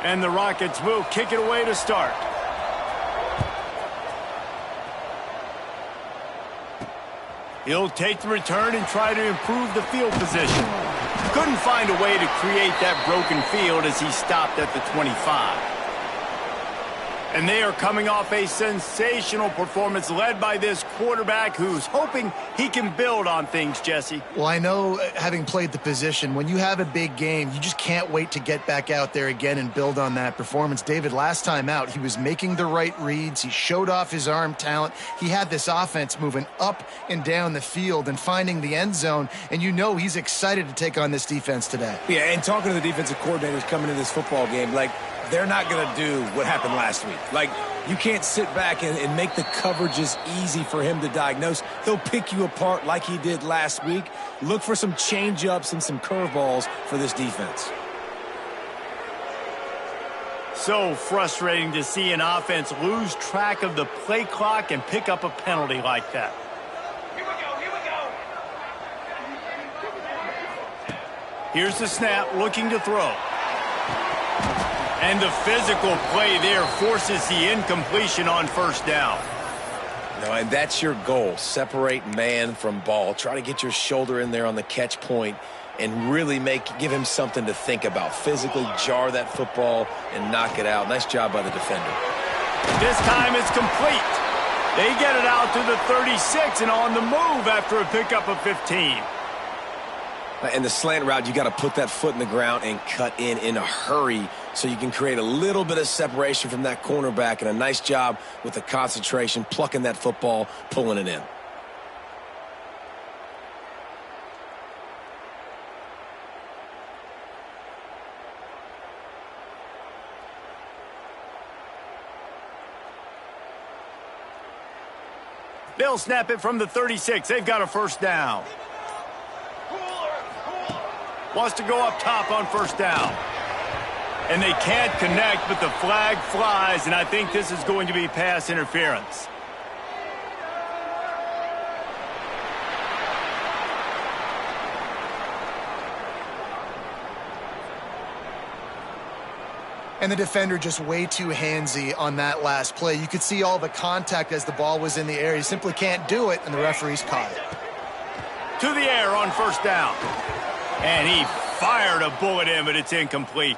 And the Rockets will kick it away to start. He'll take the return and try to improve the field position. Couldn't find a way to create that broken field as he stopped at the 25. And they are coming off a sensational performance led by this quarterback who's hoping he can build on things, Jesse. Well, I know, having played the position, when you have a big game, you just can't wait to get back out there again and build on that performance. David, last time out, he was making the right reads. He showed off his arm talent. He had this offense moving up and down the field and finding the end zone. And you know he's excited to take on this defense today. Yeah, and talking to the defensive coordinators coming into this football game, like, they're not going to do what happened last week. Like, you can't sit back and make the coverages easy for him to diagnose. He'll pick you apart like he did last week. Look for some change-ups and some curveballs for this defense. So frustrating to see an offense lose track of the play clock and pick up a penalty like that. Here we go. Here's the snap, looking to throw. And the physical play there forces the incompletion on first down. No, and that's your goal. Separate man from ball. Try to get your shoulder in there on the catch point and really give him something to think about. Physically jar that football and knock it out. Nice job by the defender. This time it's complete. They get it out to the 36 and on the move after a pickup of 15. And the slant route, you got to put that foot in the ground and cut in a hurry so you can create a little bit of separation from that cornerback, and a nice job with the concentration, plucking that football, pulling it in. They'll snap it from the 36. They've got a first down. Wants to go up top on first down. And they can't connect, but the flag flies, and I think this is going to be pass interference. And the defender just way too handsy on that last play. You could see all the contact as the ball was in the air. He simply can't do it, and the referee's caught it. To the air on first down. And he fired a bullet in, but it's incomplete.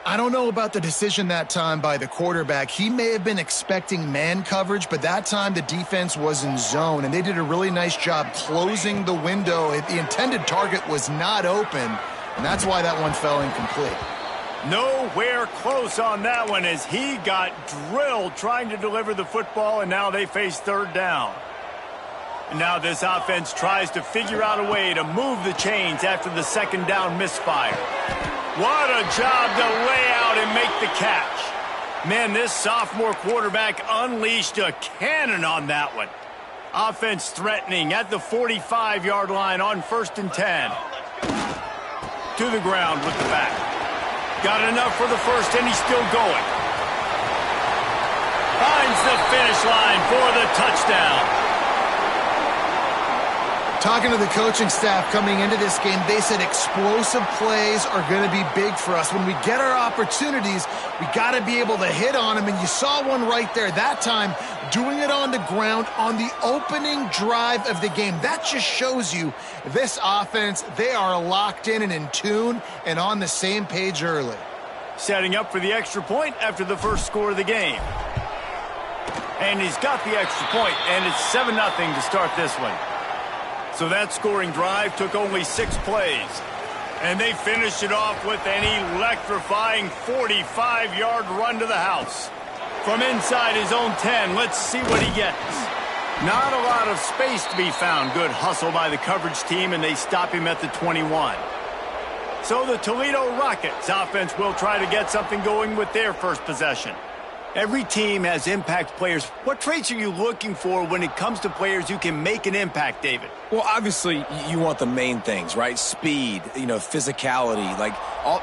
I don't know about the decision that time by the quarterback. He may have been expecting man coverage, but that time the defense was in zone, and they did a really nice job closing the window. The intended target was not open, and that's why that one fell incomplete. Nowhere close on that one as he got drilled trying to deliver the football, and now they face third down. And now this offense tries to figure out a way to move the chains after the second down misfire. What a job to lay out and make the catch. Man, this sophomore quarterback unleashed a cannon on that one. Offense threatening at the 45-yard line on 1st and 10. To the ground with the back. Got enough for the first, and he's still going. Finds the finish line for the touchdown. Talking to the coaching staff coming into this game, they said explosive plays are going to be big for us. When we get our opportunities, we got to be able to hit on them, and you saw one right there. That time, doing it on the ground on the opening drive of the game. That just shows you this offense, they are locked in and in tune and on the same page early. Setting up for the extra point after the first score of the game. And he's got the extra point, and it's 7-0 to start this one. So that scoring drive took only 6 plays. And they finished it off with an electrifying 45-yard run to the house. From inside his own 10, let's see what he gets. Not a lot of space to be found. Good hustle by the coverage team, and they stop him at the 21. So the Toledo Rockets offense will try to get something going with their first possession. Every team has impact players. What traits are you looking for when it comes to players who can make an impact, David? Well, obviously, you want the main things, right? Speed, physicality, like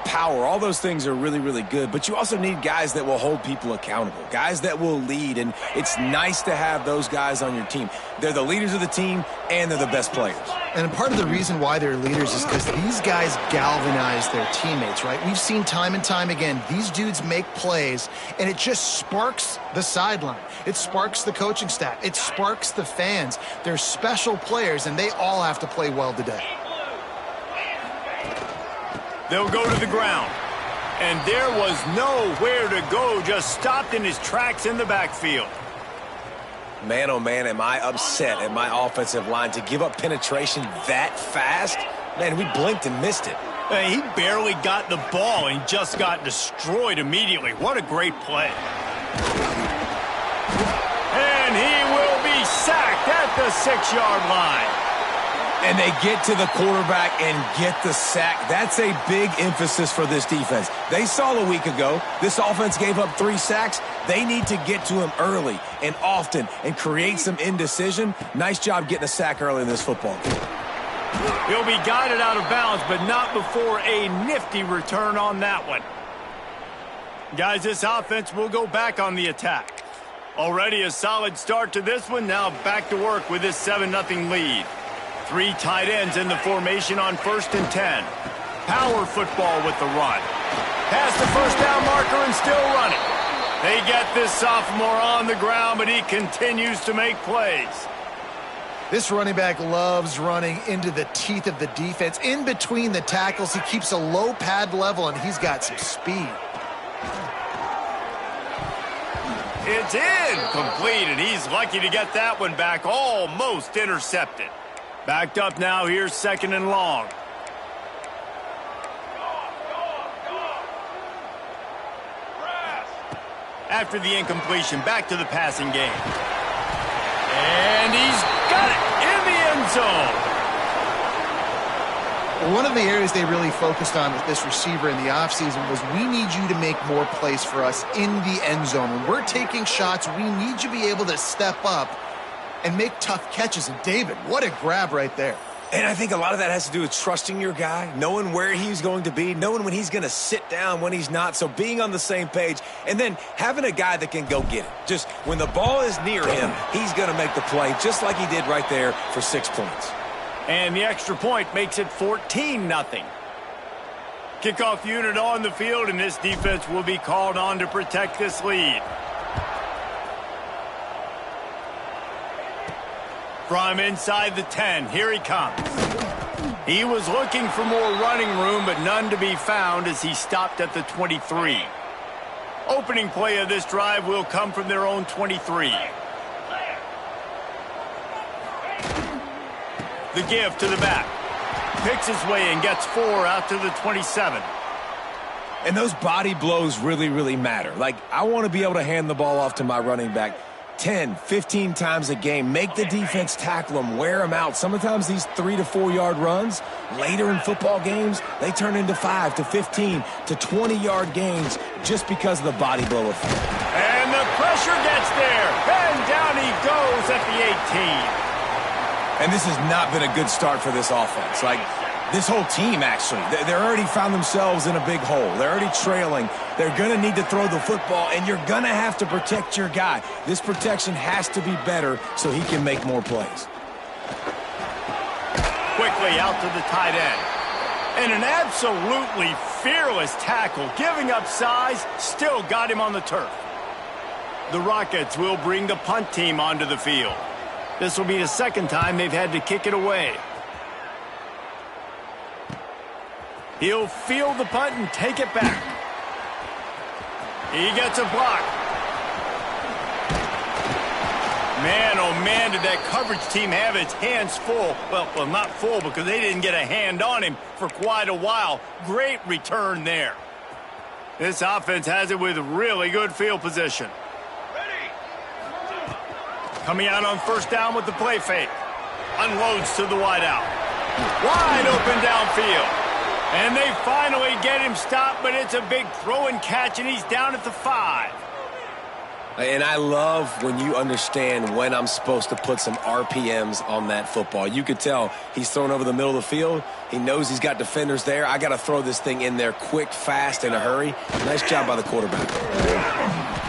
power. All those things are really, really good. But you also need guys that will hold people accountable, guys that will lead. And it's nice to have those guys on your team. They're the leaders of the team, and they're the best players. And part of the reason why they're leaders is because these guys galvanize their teammates, right? We've seen time and time again, these dudes make plays, and it just sparks the sideline. It sparks the coaching staff. It sparks the fans. They're special players, and they all have to play well today. They'll go to the ground. And there was nowhere to go, just stopped in his tracks in the backfield. Man, oh man, am I upset at my offensive line to give up penetration that fast? Man, we blinked and missed it. He barely got the ball and just got destroyed immediately. What a great play. And he will be sacked at the 6-yard line. And they get to the quarterback and get the sack. That's a big emphasis for this defense. They saw a week ago, this offense gave up 3 sacks. They need to get to him early and often and create some indecision. Nice job getting a sack early in this football game. He'll be guided out of bounds, but not before a nifty return on that one. Guys, this offense will go back on the attack. Already a solid start to this one. Now back to work with this 7-0 lead. 3 tight ends in the formation on 1st and 10. Power football with the run. Past the first down marker and still running. They get this sophomore on the ground, but he continues to make plays. This running back loves running into the teeth of the defense. In between the tackles, he keeps a low pad level, and he's got some speed. It's incomplete, and he's lucky to get that one back, almost intercepted. Backed up now, here's 2nd and long. After the incompletion, back to the passing game. And he's got it in the end zone. One of the areas they really focused on with this receiver in the offseason was we need you to make more plays for us in the end zone. When we're taking shots, we need you to be able to step up and make tough catches. And David, what a grab right there. And I think a lot of that has to do with trusting your guy, knowing where he's going to be, knowing when he's going to sit down, when he's not. So being on the same page, and then having a guy that can go get it. Just when the ball is near him, he's going to make the play, just like he did right there for 6 points. And the extra point makes it 14-0. Kickoff unit on the field, and this defense will be called on to protect this lead. From inside the 10, here he comes. He was looking for more running room, but none to be found as he stopped at the 23. Opening play of this drive will come from their own 23. The give to the back. Picks his way and gets 4 out to the 27. And those body blows really, really matter. Like, I want to be able to hand the ball off to my running back 10, 15 times a game. Make the defense tackle them, wear them out. Sometimes these 3 to 4 yard runs, later in football games, they turn into 5 to 15 to 20-yard gains just because of the body blow effect. And the pressure gets there. And down he goes at the 18. And this has not been a good start for this offense. Like, this whole team, actually, they're already found themselves in a big hole. They're already trailing. They're going to need to throw the football, and you're going to have to protect your guy. This protection has to be better so he can make more plays. Quickly out to the tight end. And an absolutely fearless tackle, giving up size, still got him on the turf. The Rockets will bring the punt team onto the field. This will be the 2nd time they've had to kick it away. He'll field the punt and take it back. He gets a block. Man, oh man, did that coverage team have its hands full. Well, not full because they didn't get a hand on him for quite a while. Great return there. This offense has it with really good field position. Coming out on 1st down with the play fake. Unloads to the wideout. Wide open downfield. And they finally get him stopped, but it's a big throw and catch, and he's down at the 5. And I love when you understand when I'm supposed to put some RPMs on that football. You could tell he's thrown over the middle of the field. He knows he's got defenders there. I got to throw this thing in there quick, fast, in a hurry. Nice job by the quarterback.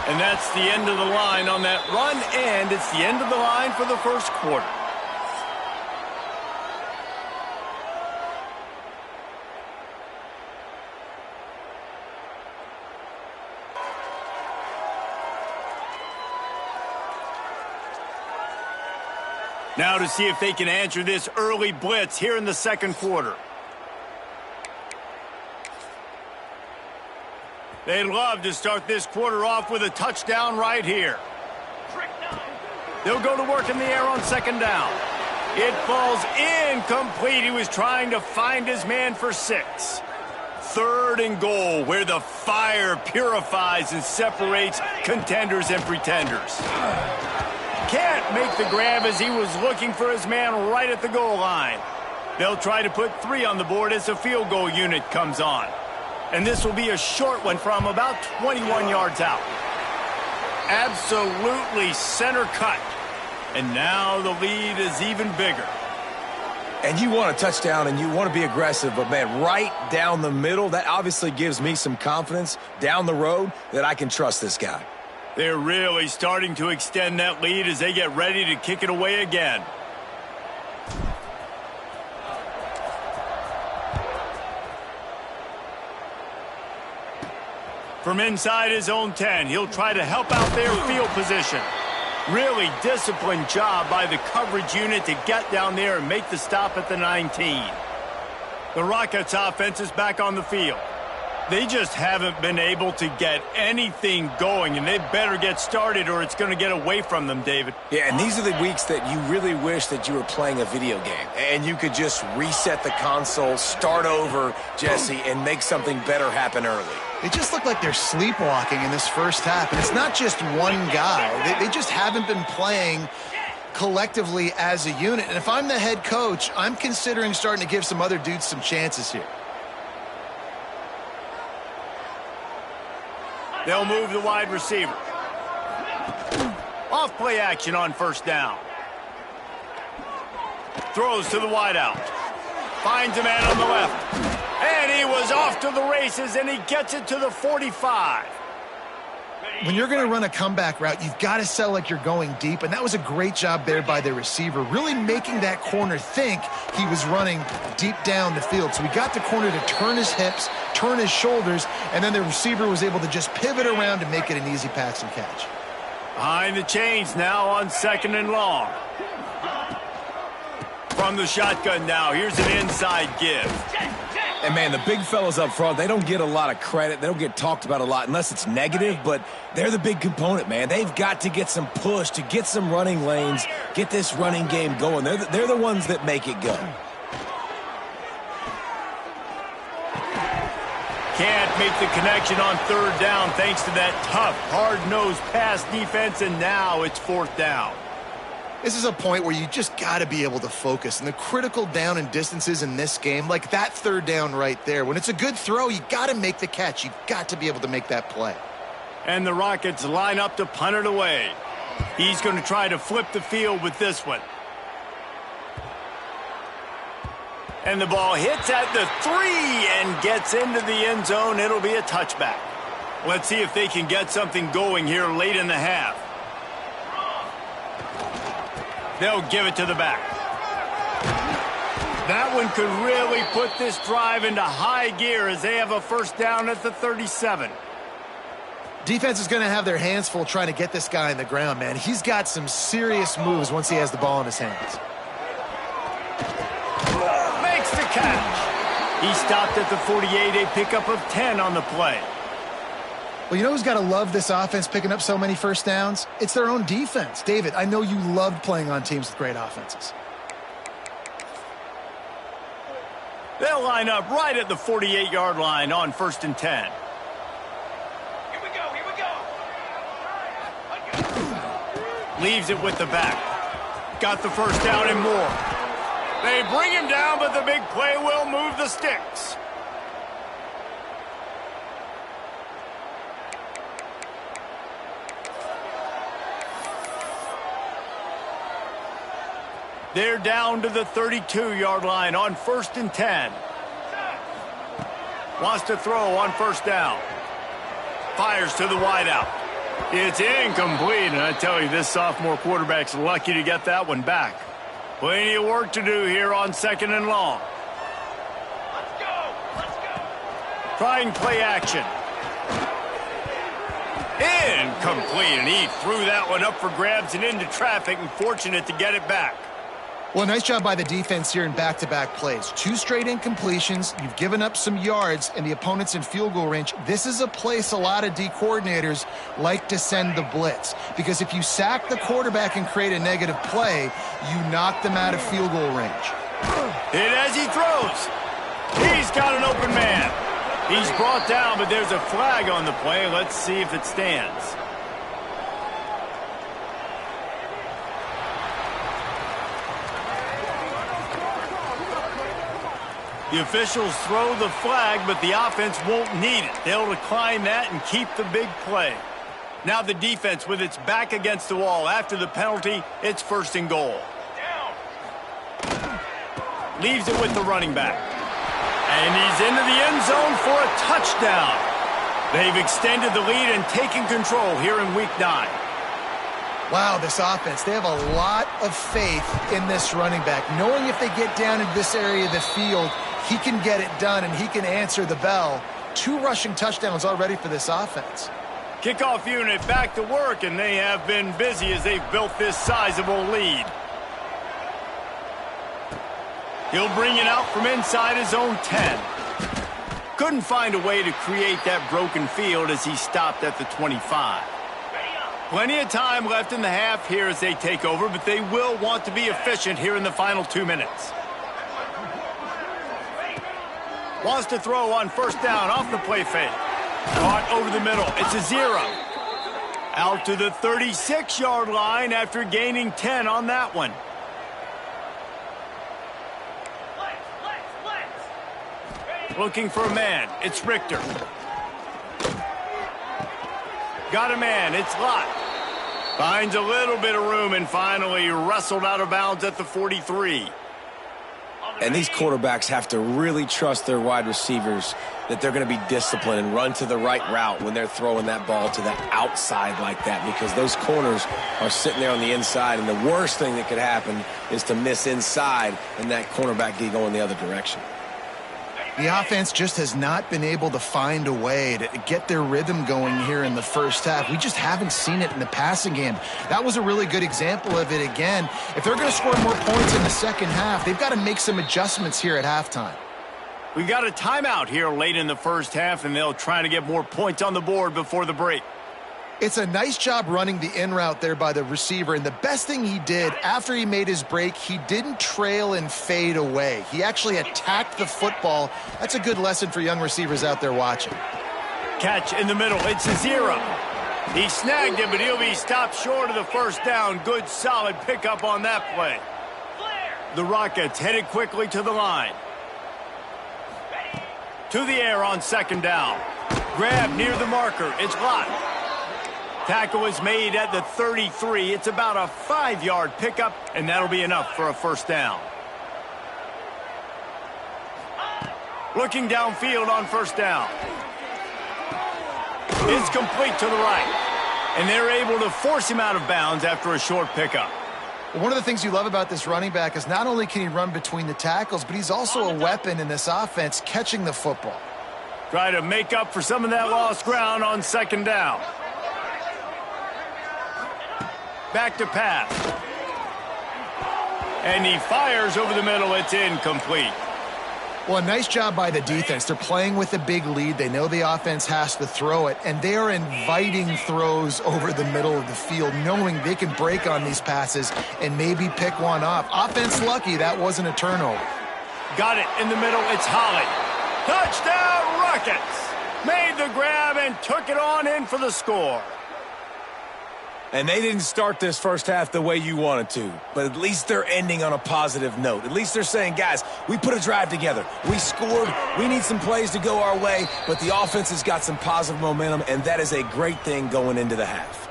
And that's the end of the line on that run, and it's the end of the line for the 1st quarter. Now to see if they can answer this early blitz here in the second quarter. They'd love to start this quarter off with a touchdown right here. They'll go to work in the air on second down. It falls incomplete. He was trying to find his man for 6. Third and goal, where the fire purifies and separates contenders and pretenders. Can't make the grab as he was looking for his man right at the goal line. They'll try to put 3 on the board as the field goal unit comes on. And this will be a short one from about 21 yards out. Absolutely center cut. And now the lead is even bigger. And you want a touchdown and you want to be aggressive, but, man, right down the middle, that obviously gives me some confidence down the road that I can trust this guy. They're really starting to extend that lead as they get ready to kick it away again. From inside his own 10, he'll try to help out their field position. Really disciplined job by the coverage unit to get down there and make the stop at the 19. The Rockets offense is back on the field. They just haven't been able to get anything going, and they better get started or it's going to get away from them, David. Yeah, and these are the weeks that you really wish that you were playing a video game and you could just reset the console, start over, Jesse, and make something better happen early. They just look like they're sleepwalking in this first half, and it's not just one guy. They just haven't been playing collectively as a unit. And if I'm the head coach, I'm considering starting to give some other dudes some chances here. They'll move the wide receiver. Off play action on first down. Throws to the wideout. Finds a man on the left. And he was off to the races, and he gets it to the 45. When you're going to run a comeback route, you've got to sell like you're going deep, and that was a great job there by the receiver, really making that corner think he was running deep down the field. So he got the corner to turn his hips, turn his shoulders, and then the receiver was able to just pivot around and make it an easy pass and catch. Behind the chains now on second and long. From the shotgun now, here's an inside give. And, man, the big fellas up front, they don't get a lot of credit. They don't get talked about a lot unless it's negative, but they're the big component, man. They've got to get some push, to get some running lanes, get this running game going. They're the ones that make it go. Can't make the connection on third down thanks to that tough, hard-nosed pass defense, and now it's fourth down. This is a point where you just got to be able to focus. And the critical down and distances in this game, like that third down right there, when it's a good throw, you got to make the catch. You've got to be able to make that play. And the Rockets line up to punt it away. He's going to try to flip the field with this one. And the ball hits at the 3 and gets into the end zone. It'll be a touchback. Let's see if they can get something going here late in the half. They'll give it to the back. That one could really put this drive into high gear as they have a first down at the 37. Defense is going to have their hands full trying to get this guy in the ground, man. He's got some serious moves once he has the ball in his hands. Makes the catch. He stopped at the 48, a pickup of 10 on the play. Well, you know who's got to love this offense picking up so many first downs? It's their own defense. David, I know you loved playing on teams with great offenses. They'll line up right at the 48-yard line on first and 10. Here we go. Leaves it with the back. Got the first down and more. They bring him down, but the big play will move the sticks. They're down to the 32-yard line on first and 10. Wants to throw on first down. Fires to the wideout. It's incomplete, and I tell you, this sophomore quarterback's lucky to get that one back. Plenty of work to do here on second and long. Let's go. Trying play action. Incomplete, and he threw that one up for grabs and into traffic, and fortunate to get it back. Well, nice job by the defense here in back-to-back plays. 2 straight incompletions. You've given up some yards, and the opponent's in field goal range. This is a place a lot of D coordinators like to send the blitz, because if you sack the quarterback and create a negative play, you knock them out of field goal range. Hit as he throws. He's got an open man. He's brought down, but there's a flag on the play. Let's see if it stands. The officials throw the flag, but the offense won't need it. They'll decline that and keep the big play. Now the defense with its back against the wall. After the penalty, it's 1st and goal. Leaves it with the running back. And he's into the end zone for a touchdown. They've extended the lead and taken control here in Week 9. Wow, this offense, they have a lot of faith in this running back, knowing if they get down into this area of the field, he can get it done and he can answer the bell. 2 rushing touchdowns already for this offense. Kickoff unit back to work, and they have been busy as they've built this sizable lead. He'll bring it out from inside his own 10. Couldn't find a way to create that broken field as he stopped at the 25. Plenty of time left in the half here as they take over, but they will want to be efficient here in the final 2 minutes. Wants to throw on 1st down off the play fake. Caught over the middle. It's a 0. Out to the 36-yard line after gaining 10 on that one. Looking for a man. It's Richter. Got a man. It's Lott. Finds a little bit of room and finally wrestled out of bounds at the 43. And these quarterbacks have to really trust their wide receivers that they're going to be disciplined and run to the right route when they're throwing that ball to the outside like that, because those corners are sitting there on the inside, and the worst thing that could happen is to miss inside and that cornerback be going the other direction. The offense just has not been able to find a way to get their rhythm going here in the first half. We just haven't seen it in the passing game. That was a really good example of it again. If they're going to score more points in the second half, they've got to make some adjustments here at halftime. We've got a timeout here late in the first half, and they'll try to get more points on the board before the break. It's a nice job running the in route there by the receiver, and the best thing he did after he made his break, he didn't trail and fade away. He actually attacked the football. That's a good lesson for young receivers out there watching. Catch in the middle. It's a 0. He snagged it, but he'll be stopped short of the 1st down. Good, solid pickup on that play. The Rockets headed quickly to the line. To the air on 2nd down. Grab near the marker. It's Lott. Tackle is made at the 33. It's about a 5-yard pickup, and that'll be enough for a 1st down. Looking downfield on 1st down. It's complete to the right, and they're able to force him out of bounds after a short pickup. One of the things you love about this running back is not only can he run between the tackles, but he's also a weapon in this offense catching the football. Try to make up for some of that lost ground on 2nd down. Back to pass. And he fires over the middle. It's incomplete. Well, a nice job by the defense. They're playing with a big lead. They know the offense has to throw it, and they are inviting throws over the middle of the field, knowing they can break on these passes and maybe pick one off. Offense lucky that wasn't a turnover. Got it in the middle. It's Holly. Touchdown, Rockets! Made the grab and took it on in for the score. And they didn't start this first half the way you wanted to, but at least they're ending on a positive note. At least they're saying, guys, we put a drive together. We scored. We need some plays to go our way, but the offense has got some positive momentum, and that is a great thing going into the half.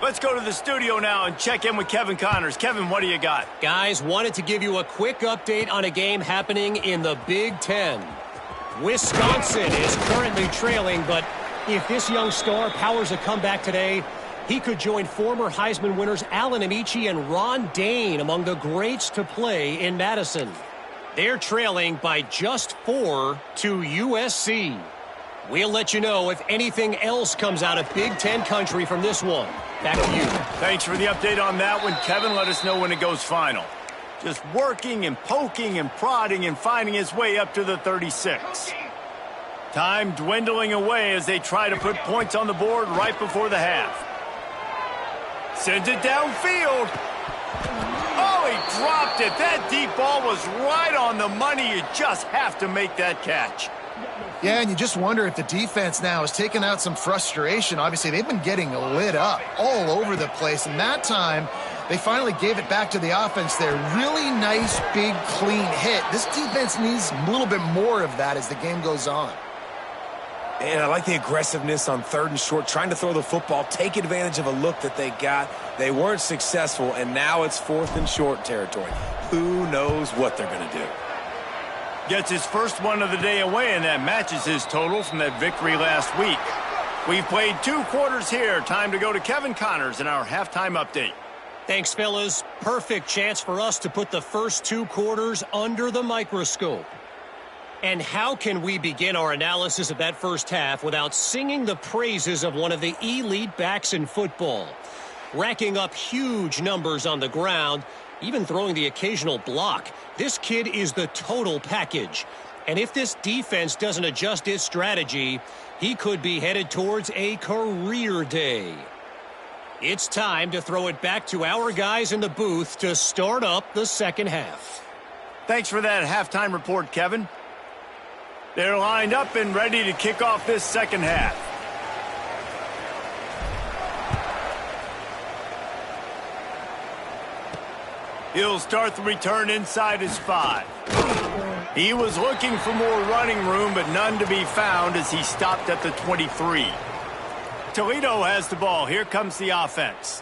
Let's go to the studio now and check in with Kevin Connors. Kevin, what do you got? Guys, wanted to give you a quick update on a game happening in the Big Ten. Wisconsin is currently trailing, but if this young star powers a comeback today, he could join former Heisman winners Allen Amici and Ron Dane among the greats to play in Madison. They're trailing by just 4 to USC. We'll let you know if anything else comes out of Big Ten country from this one. Back to you. Thanks for the update on that one, Kevin. Let us know when it goes final. just working and poking and prodding and finding his way up to the 36. Time dwindling away as they try to put points on the board right before the half. Sends it downfield. Oh, he dropped it. That deep ball was right on the money. You just have to make that catch. Yeah, and you just wonder if the defense now has taken out some frustration. Obviously, they've been getting lit up all over the place, and that time they finally gave it back to the offense there. Really nice, big, clean hit. This defense needs a little bit more of that as the game goes on. And I like the aggressiveness on 3rd and short, trying to throw the football, take advantage of a look that they got. They weren't successful, and now it's 4th and short territory. Who knows what they're going to do? Gets his first one of the day away, and that matches his total from that victory last week. We've played 2 quarters here. Time to go to Kevin Connors in our halftime update. Thanks, fellas. Perfect chance for us to put the first 2 quarters under the microscope. And how can we begin our analysis of that first half without singing the praises of one of the elite backs in football? Racking up huge numbers on the ground, even throwing the occasional block. This kid is the total package. And if this defense doesn't adjust its strategy, he could be headed towards a career day. It's time to throw it back to our guys in the booth to start up the second half. Thanks for that halftime report, Kevin. They're lined up and ready to kick off this second half. He'll start the return inside his 5. He was looking for more running room, but none to be found as he stopped at the 23. Toledo has the ball. Here comes the offense.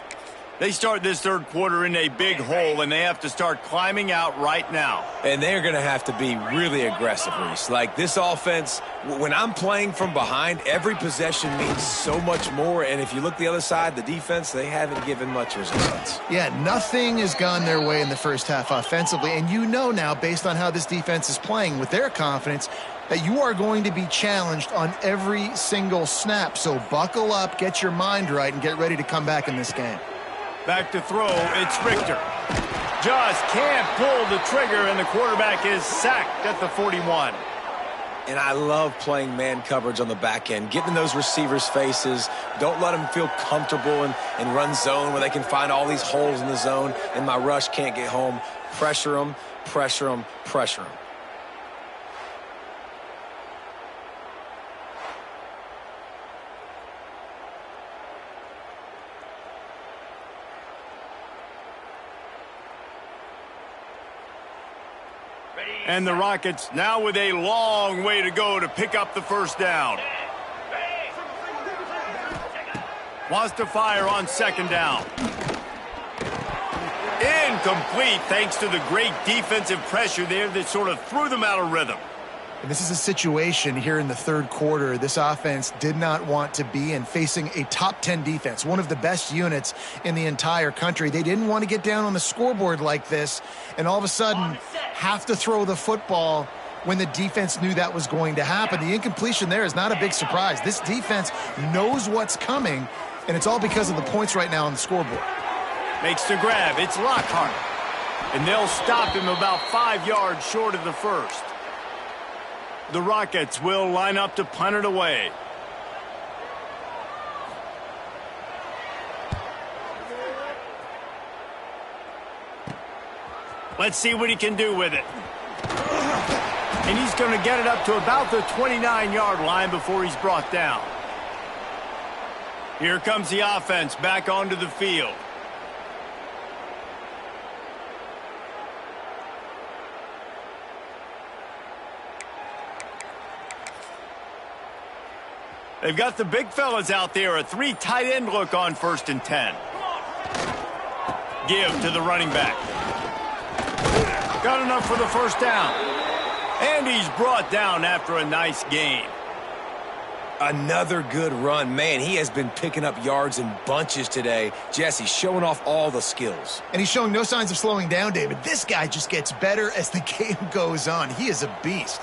They start this third quarter in a big hole, and they have to start climbing out right now. And they're going to have to be really aggressive, Reese. Like this offense, when I'm playing from behind, every possession means so much more. And if you look the other side, the defense, they haven't given much resistance. Yeah, nothing has gone their way in the first half offensively. And you know now, based on how this defense is playing with their confidence, that you are going to be challenged on every single snap. So buckle up, get your mind right, and get ready to come back in this game. Back to throw, it's Richter. Just can't pull the trigger, and the quarterback is sacked at the 41. And I love playing man coverage on the back end, getting in those receivers' faces. Don't let them feel comfortable and run zone where they can find all these holes in the zone, and my rush can't get home. Pressure them, pressure them, pressure them. And the Rockets now with a long way to go to pick up the first down. Wants to fire on second down. Incomplete thanks to the great defensive pressure there that sort of threw them out of rhythm. And this is a situation here in the third quarter this offense did not want to be in, facing a top 10 defense, one of the best units in the entire country. They didn't want to get down on the scoreboard like this and all of a sudden have to throw the football when the defense knew that was going to happen. The incompletion there is not a big surprise. This defense knows what's coming, and it's all because of the points right now on the scoreboard. Makes the grab. It's Lockhart. And they'll stop him about 5 yards short of the first. The Rockets will line up to punt it away. Let's see what he can do with it. And he's going to get it up to about the 29-yard line before he's brought down. Here comes the offense back onto the field. They've got the big fellas out there, a 3 tight end look on 1st and 10. Give to the running back. Got enough for the first down. And he's brought down after a nice gain. Another good run. Man, he has been picking up yards in bunches today. Jesse showing off all the skills. And he's showing no signs of slowing down, David. This guy just gets better as the game goes on. He is a beast.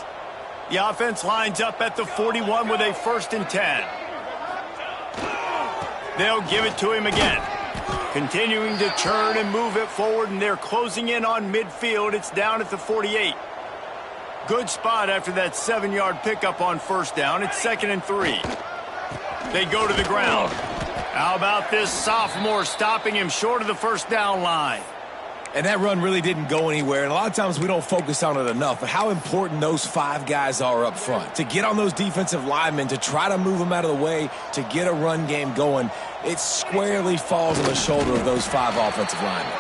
The offense lines up at the 41 with a 1st and 10. They'll give it to him again. Continuing to churn and move it forward, and they're closing in on midfield. It's down at the 48. Good spot after that 7-yard pickup on first down. It's 2nd and 3. They go to the ground. How about this sophomore stopping him short of the first down line? And that run really didn't go anywhere, and a lot of times we don't focus on it enough, but how important those 5 guys are up front. To get on those defensive linemen, to try to move them out of the way, to get a run game going, it squarely falls on the shoulder of those 5 offensive linemen.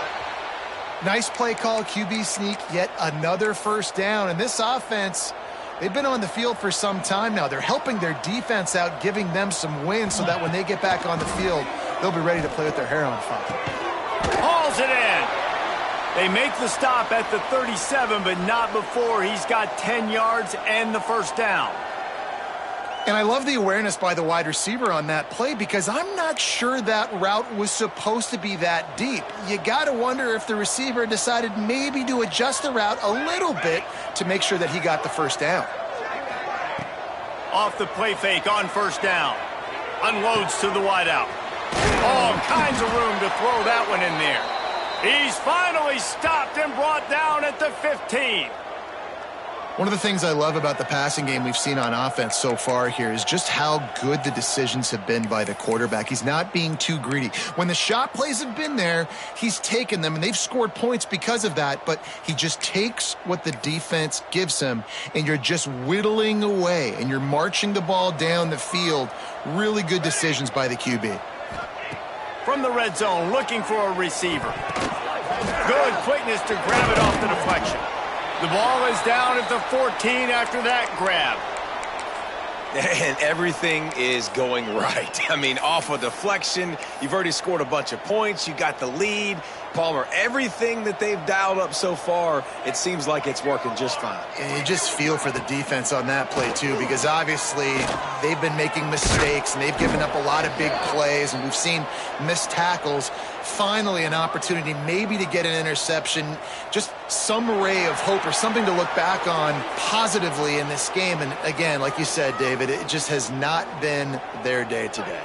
Nice play call, QB sneak, yet another first down. And this offense, they've been on the field for some time now. They're helping their defense out, giving them some wins so that when they get back on the field, they'll be ready to play with their hair on fire. Hauls it in. They make the stop at the 37, but not before he's got 10 yards and the first down. And I love the awareness by the wide receiver on that play because I'm not sure that route was supposed to be that deep. You got to wonder if the receiver decided maybe to adjust the route a little bit to make sure that he got the first down. Off the play fake on first down. Unloads to the wideout. All kinds of room to throw that one in there. He's finally stopped and brought down at the 15. One of the things I love about the passing game we've seen on offense so far here is just how good the decisions have been by the quarterback. He's not being too greedy. When the shot plays have been there, he's taken them, and they've scored points because of that, but he just takes what the defense gives him, and you're just whittling away, and you're marching the ball down the field. Really good decisions by the QB. From the red zone, looking for a receiver. Good quickness to grab it off the deflection. The ball is down at the 14 after that grab. And everything is going right. I mean, off a deflection, you've already scored a bunch of points. You got the lead. Palmer, everything that they've dialed up so far, it seems like it's working just fine. And you just feel for the defense on that play, too, because obviously they've been making mistakes, and they've given up a lot of big plays, and we've seen missed tackles. Finally, an opportunity maybe to get an interception, just some ray of hope or something to look back on positively in this game. And again, like you said, David, it just has not been their day today.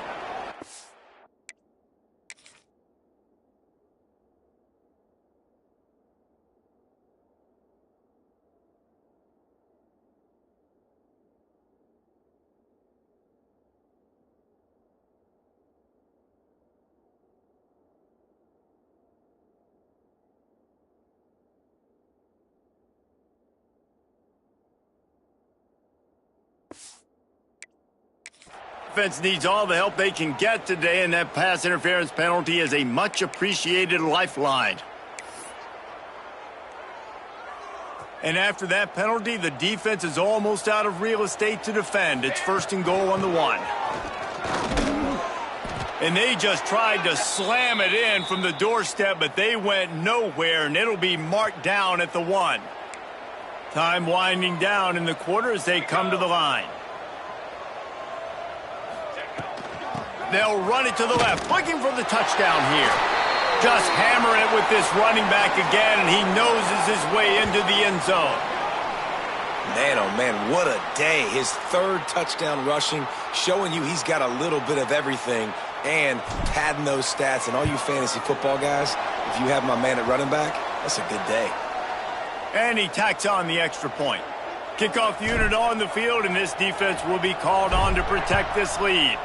Defense needs all the help they can get today, and that pass interference penalty is a much appreciated lifeline. And after that penalty, the defense is almost out of real estate to defend. It's 1st and goal on the 1. And they just tried to slam it in from the doorstep, but they went nowhere, and it'll be marked down at the 1. Time winding down in the quarter as they come to the line. They'll run it to the left, looking for the touchdown here. Just hammer it with this running back again, and he noses his way into the end zone. Man, oh man, what a day. His 3rd touchdown rushing, showing you he's got a little bit of everything and padding those stats. And all you fantasy football guys, if you have my man at running back, that's a good day. And he tacks on the extra point. Kickoff unit on the field, and this defense will be called on to protect this lead.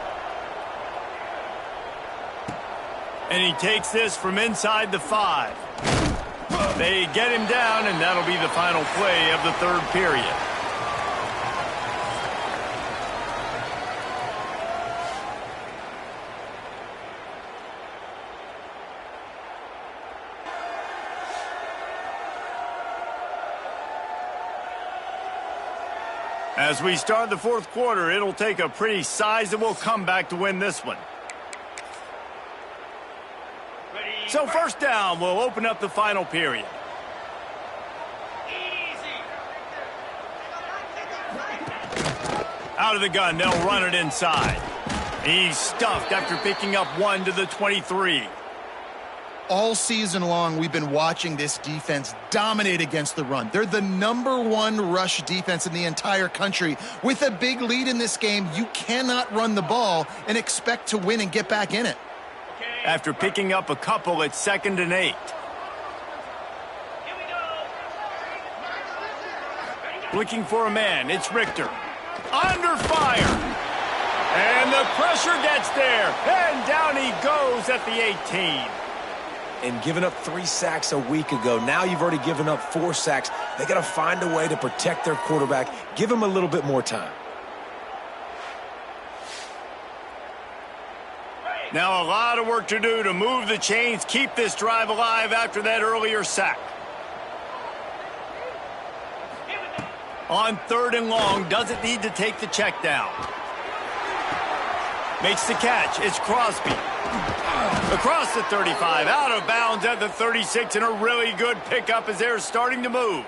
And he takes this from inside the 5. They get him down, and that'll be the final play of the 3rd period. As we start the 4th quarter, it'll take a pretty sizable comeback to win this one. So 1st down will open up the final period. Out of the gun, they'll run it inside. He's stuffed after picking up 1 to the 23. All season long, we've been watching this defense dominate against the run. They're the #1 rush defense in the entire country. With a big lead in this game, you cannot run the ball and expect to win and get back in it. Okay, after picking up a couple at 2nd and 8. Looking for a man, it's Richter. Under fire. And the pressure gets there. And down he goes at the 18. And giving up 3 sacks a week ago. Now you've already given up 4 sacks. They got to find a way to protect their quarterback. Give him a little bit more time. Now a lot of work to do to move the chains, keep this drive alive after that earlier sack. On 3rd and long, doesn't need to take the check down. Makes the catch. It's Crosby. Across the 35, out of bounds at the 36, and a really good pickup as they're starting to move.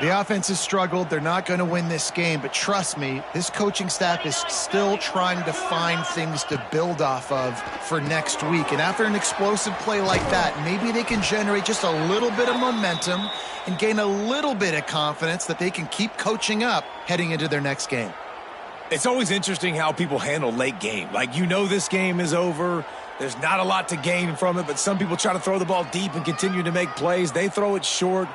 The offense has struggled. They're not going to win this game, but trust me, this coaching staff is still trying to find things to build off of for next week. And after an explosive play like that, maybe they can generate just a little bit of momentum and gain a little bit of confidence that they can keep coaching up heading into their next game. It's always interesting how people handle late game. Like, you know this game is over. There's not a lot to gain from it, but some people try to throw the ball deep and continue to make plays. They throw it short.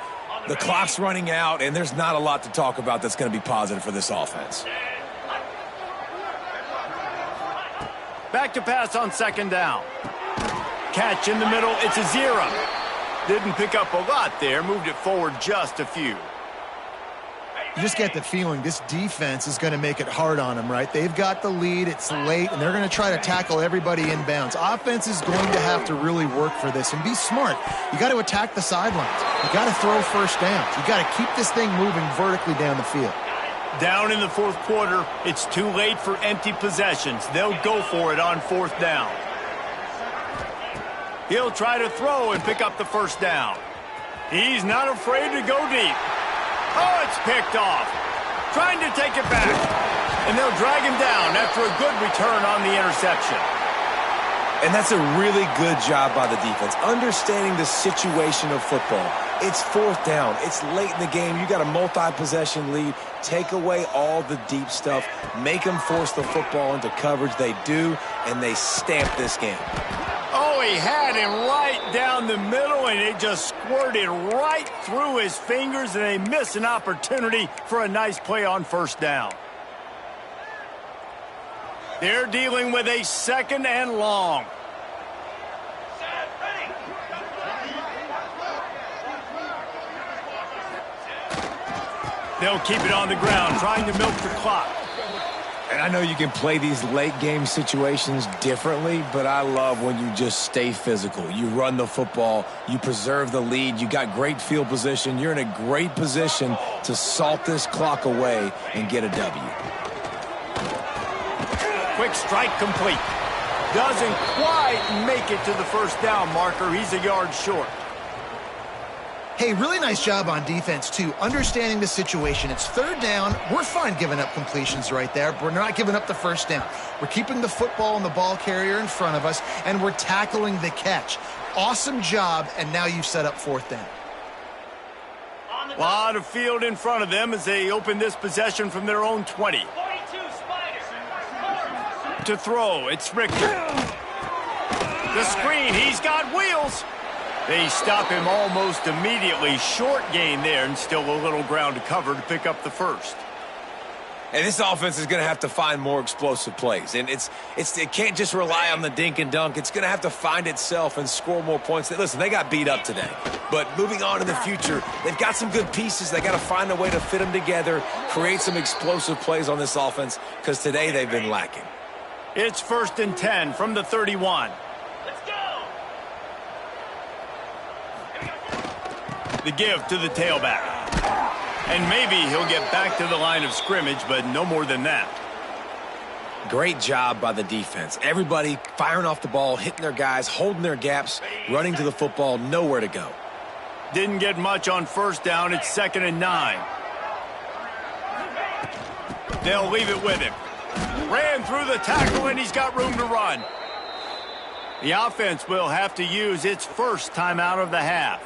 The clock's running out, and there's not a lot to talk about that's going to be positive for this offense. Back to pass on 2nd down. Catch in the middle. It's a 0. Didn't pick up a lot there. Moved it forward just a few. You just get the feeling this defense is going to make it hard on them, right? They've got the lead. It's late, and they're going to try to tackle everybody inbounds. Offense is going to have to really work for this and be smart. You got to attack the sidelines. You got to throw first downs. You got to keep this thing moving vertically down the field. Down in the 4th quarter, it's too late for empty possessions. They'll go for it on 4th down. He'll try to throw and pick up the 1st down. He's not afraid to go deep. Oh, it's picked off. Trying to take it back. And they'll drag him down after a good return on the interception. And that's a really good job by the defense, understanding the situation of football. It's 4th down. It's late in the game. You got a multi-possession lead. Take away all the deep stuff. Make them force the football into coverage. They do, and they stamp this game. Oh, he had him right down the middle, and it just squirted right through his fingers, and they miss an opportunity for a nice play on 1st down. They're dealing with a 2nd and long. They'll keep it on the ground, trying to milk the clock. And I know you can play these late game situations differently, but I love when you just stay physical. You run the football, you preserve the lead, you got great field position, you're in a great position to salt this clock away and get a W. Quick strike complete. Doesn't quite make it to the 1st down marker. He's a yard short. Hey, really nice job on defense, too, understanding the situation. It's 3rd down. We're fine giving up completions right there, but we're not giving up the 1st down. We're keeping the football and the ball carrier in front of us, and we're tackling the catch. Awesome job, and now you've set up 4th down. A lot of field in front of them as they open this possession from their own 20. To throw, it's Richter. The screen, he's got wheels. They stop him almost immediately. Short gain there, and still a little ground to cover to pick up the 1st. And this offense is going to have to find more explosive plays. And it can't just rely on the dink and dunk. It's going to have to find itself and score more points. Listen, they got beat up today. But moving on in the future, they've got some good pieces. They got to find a way to fit them together, create some explosive plays on this offense, because today they've been lacking. It's 1st and 10 from the 31. The give to the tailback. And maybe he'll get back to the line of scrimmage, but no more than that. Great job by the defense. Everybody firing off the ball, hitting their guys, holding their gaps, running to the football, nowhere to go. Didn't get much on 1st down. It's 2nd and 9. They'll leave it with him. Ran through the tackle, and he's got room to run. The offense will have to use its 1st timeout of the half.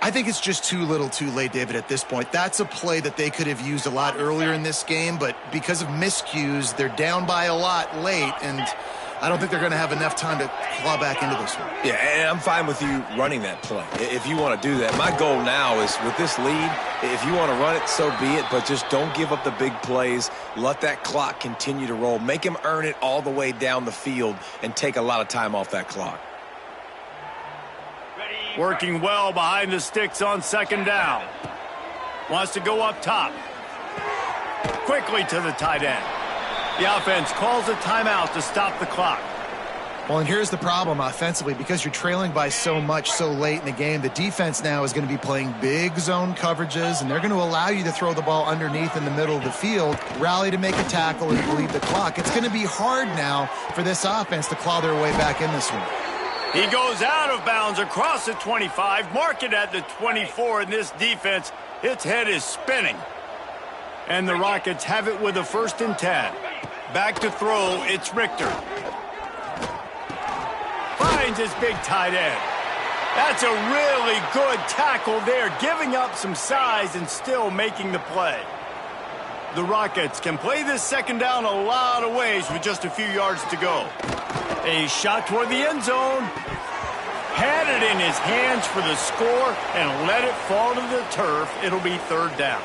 I think it's just too little too late, David, at this point. That's a play that they could have used a lot earlier in this game, but because of miscues, they're down by a lot late, and I don't think they're going to have enough time to claw back into this one. Yeah, and I'm fine with you running that play if you want to do that. My goal now is with this lead, if you want to run it, so be it, but just don't give up the big plays. Let that clock continue to roll. Make him earn it all the way down the field and take a lot of time off that clock. Working well behind the sticks on second down. Wants to go up top. Quickly to the tight end. The offense calls a timeout to stop the clock. Well, and here's the problem offensively. Because you're trailing by so much so late in the game, the defense now is going to be playing big zone coverages, and they're going to allow you to throw the ball underneath in the middle of the field, rally to make a tackle, and bleed the clock. It's going to be hard now for this offense to claw their way back in this one. He goes out of bounds across the 25, mark it at the 24, and this defense, its head is spinning. And the Rockets have it with a 1st and 10. Back to throw, it's Richter. Finds his big tight end. That's a really good tackle there, giving up some size and still making the play. The Rockets can play this second down a lot of ways with just a few yards to go. A shot toward the end zone. Had it in his hands for the score and let it fall to the turf. It'll be 3rd down.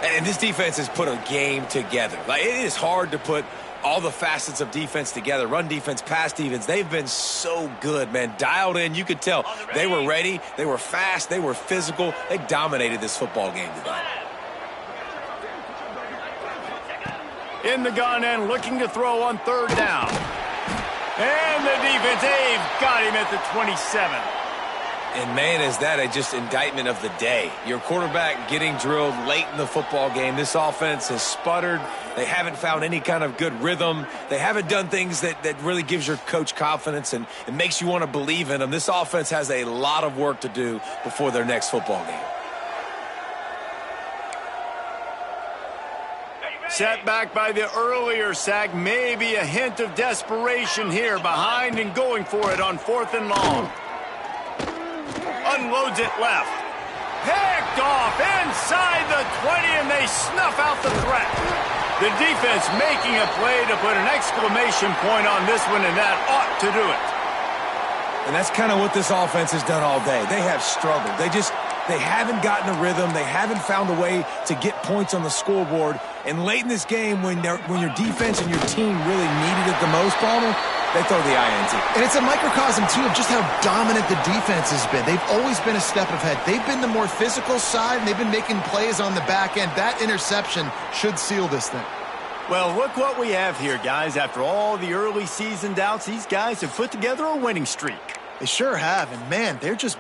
And this defense has put a game together. Like, it is hard to put all the facets of defense together. Run defense, pass defense. They've been so good, man. Dialed in. You could tell they were ready. They were fast. They were physical. They dominated this football game today. In the gun and looking to throw on 3rd down. And the defense, they've got him at the 27. And, man, is that a just indictment of the day. Your quarterback getting drilled late in the football game. This offense has sputtered. They haven't found any kind of good rhythm. They haven't done things that really gives your coach confidence and it makes you want to believe in them. This offense has a lot of work to do before their next football game. Set back by the earlier sack. Maybe a hint of desperation here. Behind and going for it on 4th and long. Unloads it left. Picked off inside the 20, and they snuff out the threat. The defense making a play to put an exclamation point on this one, and that ought to do it. And that's kind of what this offense has done all day. They have struggled. They haven't gotten a rhythm. They haven't found a way to get points on the scoreboard. And late in this game, when your defense and your team really needed it the most, Palmer, they throw the INT. And it's a microcosm, too, of just how dominant the defense has been. They've always been a step ahead. They've been the more physical side, and they've been making plays on the back end. That interception should seal this thing. Well, look what we have here, guys. After all the early season doubts, these guys have put together a winning streak. They sure have, and, man, they're just...